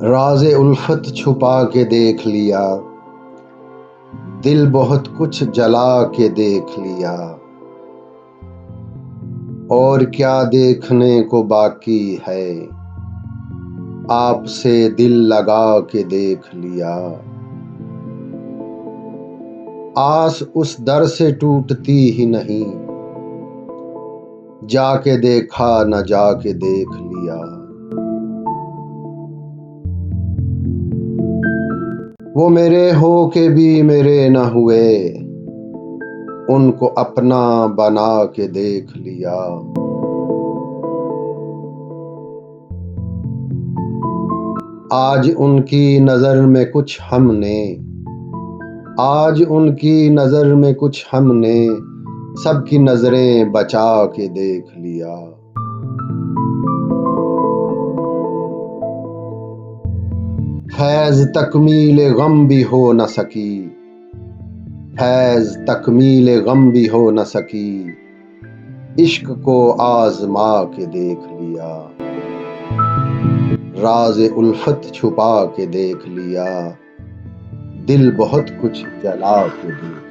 राज़े उल्फत छुपा के देख लिया, दिल बहुत कुछ जला के देख लिया। और क्या देखने को बाकी है, आपसे दिल लगा के देख लिया। आस उस दर से टूटती ही नहीं, जाके देखा न जाके देख लिया। वो मेरे हो के भी मेरे न हुए, उनको अपना बना के देख लिया। आज उनकी नजर में कुछ हमने, आज उनकी नजर में कुछ हमने सबकी नजरें बचा के देख लिया। फैज़ तकमील गम भी हो न सकी, फैज़ तकमील गम भी हो न सकी, इश्क को आज़मा के देख लिया। राज़े उल्फत छुपा के देख लिया, दिल बहुत कुछ जला के देख